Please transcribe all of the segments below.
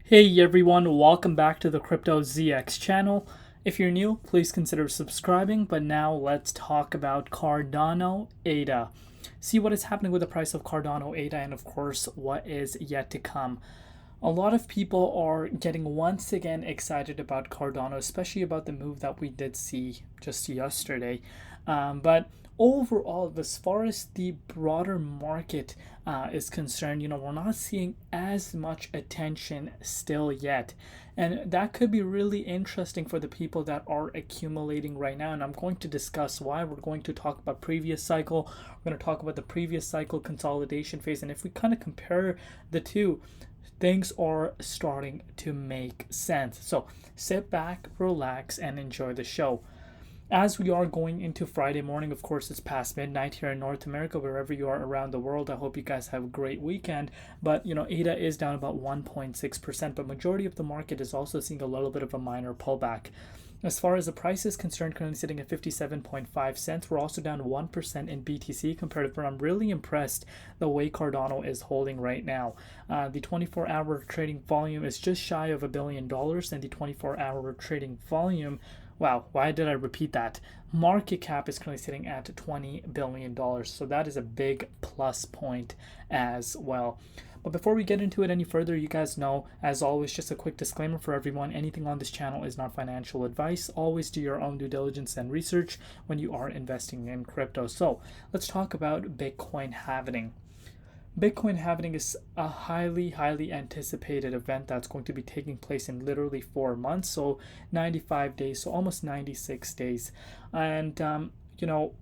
Hey everyone, welcome back to the Crypto ZX channel. If you're new, please consider subscribing, but now let's talk about Cardano ADA. See what is happening with the price of Cardano ADA and of course what is yet to come. A lot of people are getting once again excited about Cardano, especially about the move that we did see just yesterday. But overall, as far as the broader market is concerned, we're not seeing as much attention still yet. And that could be really interesting for the people that are accumulating right now. And I'm going to discuss why. We're going to talk about previous cycle. We're going to talk about the previous cycle consolidation phase. And if we kind of compare the two, things are starting to make sense. So sit back, relax, and enjoy the show. As we are going into Friday morning, of course, it's past midnight here in North America, wherever you are around the world. I hope you guys have a great weekend. But, ADA is down about 1.6%, but majority of the market is also seeing a little bit of a minor pullback. As far as the price is concerned, currently sitting at 57.5 cents. We're also down 1% in BTC comparative, but I'm really impressed the way Cardano is holding right now. The 24-hour trading volume is just shy of $1 billion, and the 24-hour trading volume, wow, why did I repeat that? Market cap is currently sitting at $20 billion. So that is a big plus point as well. But before we get into it any further, you guys know, as always, just a quick disclaimer for everyone, anything on this channel is not financial advice. Always do your own due diligence and research when you are investing in crypto. So let's talk about Bitcoin halving. Bitcoin halving is a highly anticipated event that's going to be taking place in literally 4 months, so 95 days, so almost 96 days. And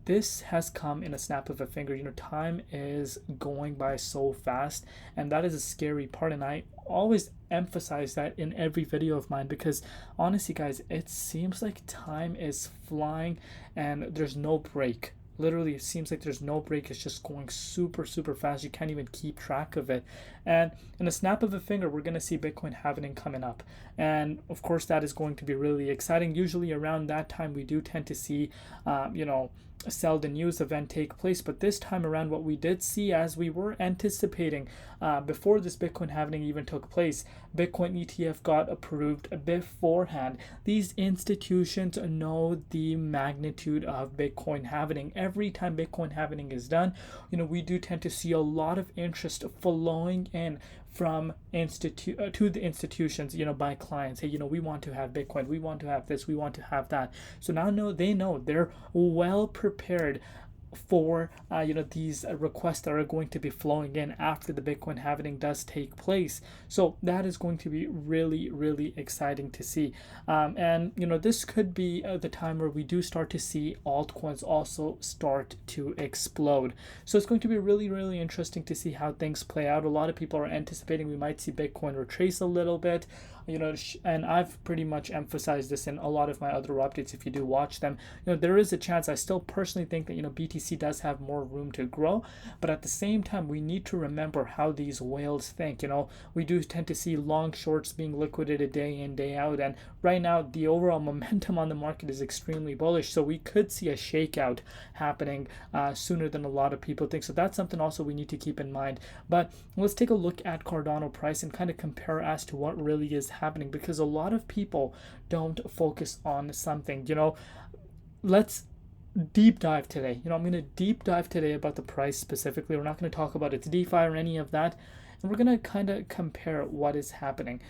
this has come in a snap of a finger. Time is going by so fast, and that is a scary part. And I always emphasize that in every video of mine because honestly, guys, it seems like time is flying and there's no break. Literally, it seems like there's no break. It's just going super fast. You can't even keep track of it. And in a snap of a finger, we're going to see Bitcoin halving coming up. And of course, that is going to be really exciting. Usually around that time, we do tend to see, a sell the news event take place. But this time around, what we did see, as we were anticipating before this Bitcoin halving even took place, Bitcoin ETF got approved beforehand. These institutions know the magnitude of Bitcoin halving. Every time Bitcoin halving is done, we do tend to see a lot of interest flowing in from to the institutions, by clients. Hey, we want to have Bitcoin, we want to have this, we want to have that. So now they know they're well prepared for these requests that are going to be flowing in after the Bitcoin halving does take place. So that is going to be really exciting to see. And this could be the time where we do start to see altcoins also start to explode. So it's going to be really interesting to see how things play out. A lot of people are anticipating we might see Bitcoin retrace a little bit. And I've pretty much emphasized this in a lot of my other updates. If you do watch them, there is a chance. I still personally think that BTC does have more room to grow, but at the same time, we need to remember how these whales think. We do tend to see long shorts being liquidated day in, day out, and right now the overall momentum on the market is extremely bullish. So we could see a shakeout happening sooner than a lot of people think. So that's something also we need to keep in mind. But let's take a look at Cardano price and kind of compare as to what really is happening, because a lot of people don't focus on something. Let's deep dive today. I'm going to deep dive today about the price specifically. We're not going to talk about its DeFi or any of that, and we're going to kind of compare what is happening.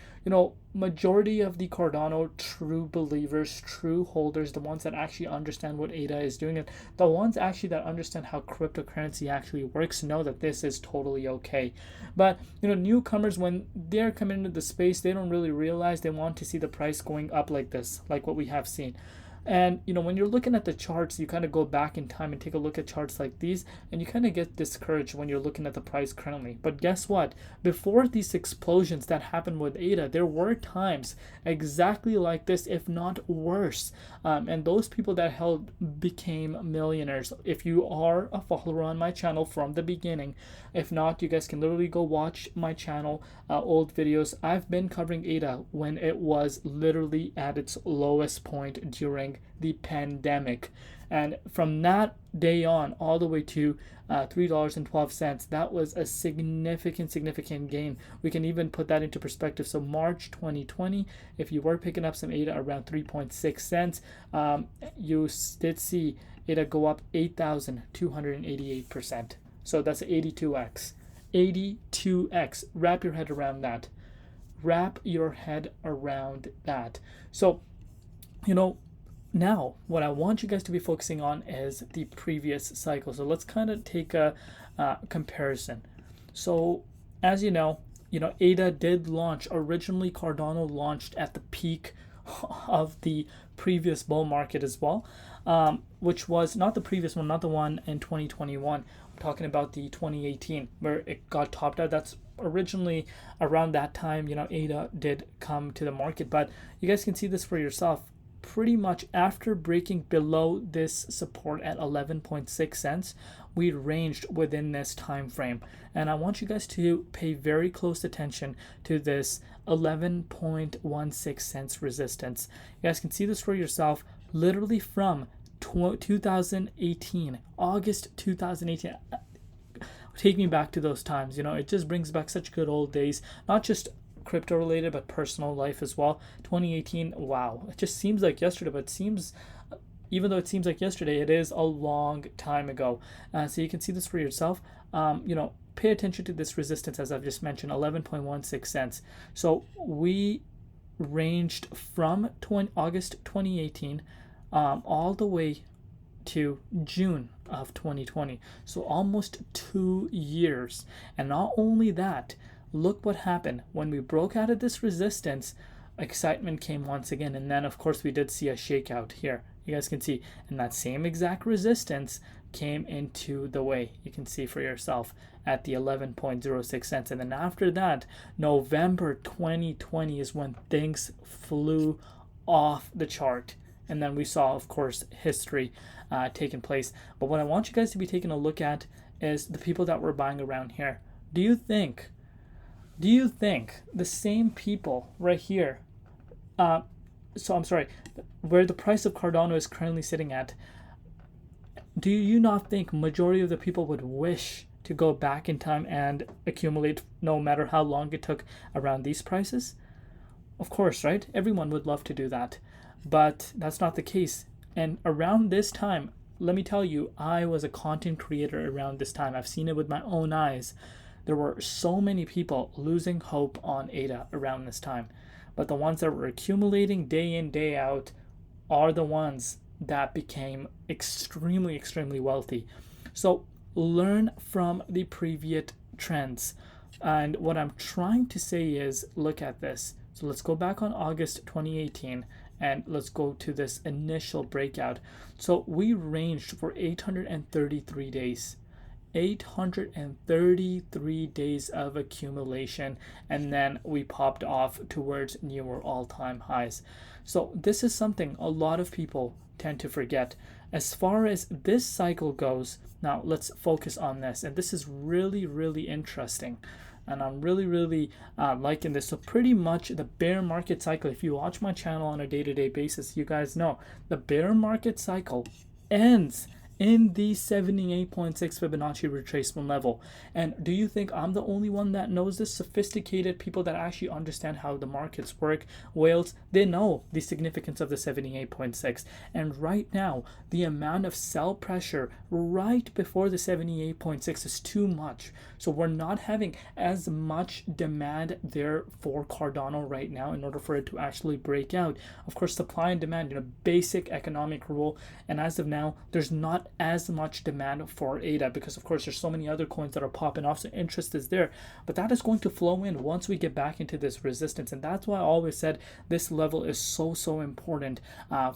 Majority of the Cardano true believers, true holders, the ones that actually understand what ADA is doing, and the ones actually that understand how cryptocurrency actually works, know that this is totally okay. But newcomers, when they're coming into the space, they don't really realize they want to see the price going up like this, like what we have seen. And when you're looking at the charts, you kind of go back in time and take a look at charts like these, and you kind of get discouraged when you're looking at the price currently. But guess what? Before these explosions that happened with ADA, there were times exactly like this, if not worse. And those people that held became millionaires. If you are a follower on my channel from the beginning, if not, you guys can literally go watch my channel, old videos. I've been covering ADA when it was literally at its lowest point during during the pandemic. And from that day on all the way to $3.12, that was a significant gain. We can even put that into perspective. So March 2020, if you were picking up some ADA around 3.6 cents, you did see ADA go up 8,288%. So that's 82x. 82x. Wrap your head around that. Wrap your head around that. So, now what I want you guys to be focusing on is the previous cycle. So let's kind of take a comparison. So as you know, ADA did launch. Originally, Cardano launched at the peak of the previous bull market as well, which was not the previous one, not the one in 2021. I'm talking about the 2018 where it got topped out. That's originally around that time, ADA did come to the market, but you guys can see this for yourself. Pretty much after breaking below this support at 11.6 cents, we ranged within this time frame. And I want you guys to pay very close attention to this 11.16 cents resistance. You guys can see this for yourself, literally from 2018, August 2018. Take me back to those times. It just brings back such good old days, not just crypto related but personal life as well. 2018, wow, it just seems like yesterday, but even though it seems like yesterday, it is a long time ago. So you can see this for yourself. Pay attention to this resistance, as I've just mentioned, 11.16 cents. So we ranged from August 2018 all the way to June of 2020, so almost 2 years. And not only that, look what happened when we broke out of this resistance. Excitement came once again, and then of course we did see a shakeout here. You guys can see, and that same exact resistance came into the way. You can see for yourself at the 11.06 cents. And then after that, November 2020 is when things flew off the chart. And then we saw, of course, history taking place. But what I want you guys to be taking a look at is the people that were buying around here. Do you think the same people right here, where the price of Cardano is currently sitting at, do you not think majority of the people would wish to go back in time and accumulate, no matter how long it took, around these prices? Of course, right? Everyone would love to do that, but that's not the case. And around this time, let me tell you, I was a content creator around this time. I've seen it with my own eyes. There were so many people losing hope on ADA around this time. But the ones that were accumulating day in, day out are the ones that became extremely wealthy. So learn from the previous trends. And what I'm trying to say is, look at this. So let's go back on August 2018 and let's go to this initial breakout. So we ranged for 833 days. 833 days of accumulation, and then we popped off towards newer all-time highs. So this is something a lot of people tend to forget. As far as this cycle goes, now let's focus on this, and this is really interesting, and I'm really liking this. So pretty much the bear market cycle, if you watch my channel on a day-to-day basis, you guys know the bear market cycle ends in the 78.6 Fibonacci retracement level. And do you think I'm the only one that knows this? Sophisticated people that actually understand how the markets work, whales, they know the significance of the 78.6. And right now, the amount of sell pressure right before the 78.6 is too much. So we're not having as much demand there for Cardano right now in order for it to actually break out. Of course, supply and demand, basic economic rule. And as of now, there's not as much demand for ADA because of course there's so many other coins that are popping off, so interest is there, but that is going to flow in once we get back into this resistance. And that's why I always said this level is so important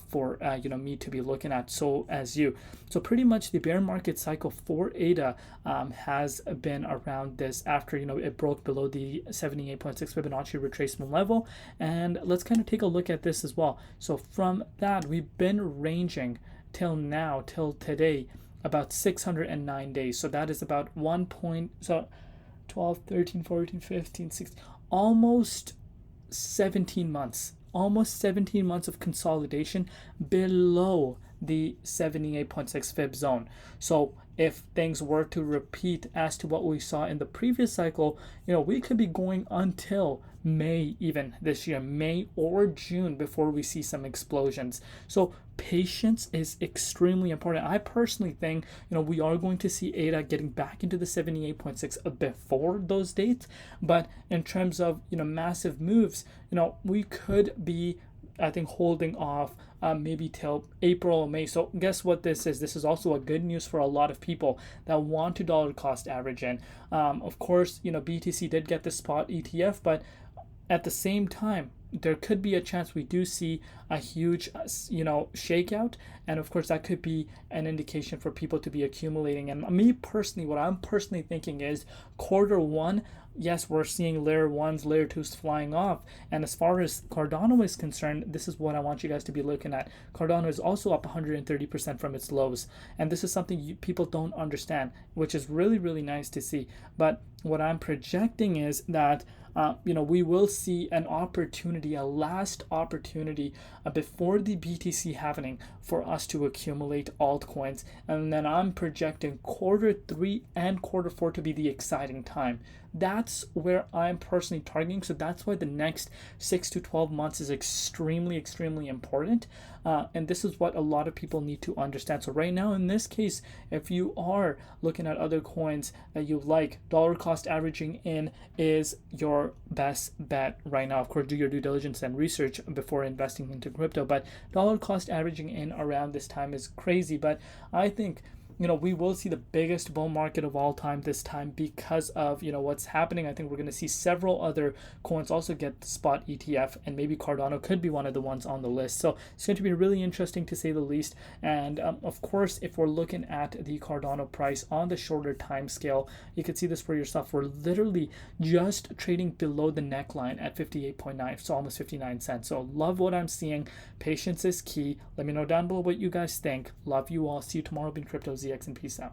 for me to be looking at, so as you. So pretty much the bear market cycle for ADA has been around this after it broke below the 78.6 Fibonacci retracement level. And let's kind of take a look at this as well. So from that, we've been ranging till today, about 609 days. So that is about 12, 13, 14, 15, 16, almost 17 months. almost 17 months of consolidation below the 78.6 fib zone. So if things were to repeat as to what we saw in the previous cycle, we could be going until May, even this year, May or June, before we see some explosions. So patience is extremely important. I personally think we are going to see ADA getting back into the 78.6 before those dates, but in terms of massive moves, we could be, I think, holding off maybe till April or May. So guess what this is? This is also a good news for a lot of people that want to dollar cost average in. Of course, BTC did get the spot ETF, but at the same time, there could be a chance we do see a huge, shakeout. And of course, that could be an indication for people to be accumulating. And me personally, what I'm personally thinking is Q1, yes, we're seeing layer 1s, layer 2s flying off. And as far as Cardano is concerned, this is what I want you guys to be looking at. Cardano is also up 130% from its lows. And this is something people don't understand, which is really, really nice to see. But what I'm projecting is that we will see an opportunity, a last opportunity before the BTC happening for us to accumulate altcoins. And then I'm projecting Q3 and Q4 to be the exciting time. That's where I'm personally targeting. So that's why the next 6 to 12 months is extremely, extremely important. And this is what a lot of people need to understand. So right now, in this case, if you are looking at other coins that you like, dollar cost averaging in is your best bet right now. Of course, do your due diligence and research before investing into crypto. But dollar cost averaging in around this time is crazy. But I think we will see the biggest bull market of all time this time because of, what's happening. I think we're going to see several other coins also get the spot ETF, and maybe Cardano could be one of the ones on the list. So it's going to be really interesting to say the least. And of course, if we're looking at the Cardano price on the shorter time scale, you can see this for yourself. We're literally just trading below the neckline at 58.9, so almost 59 cents. So love what I'm seeing. Patience is key. Let me know down below what you guys think. Love you all. See you tomorrow. Been Crypto ZX, and peace out.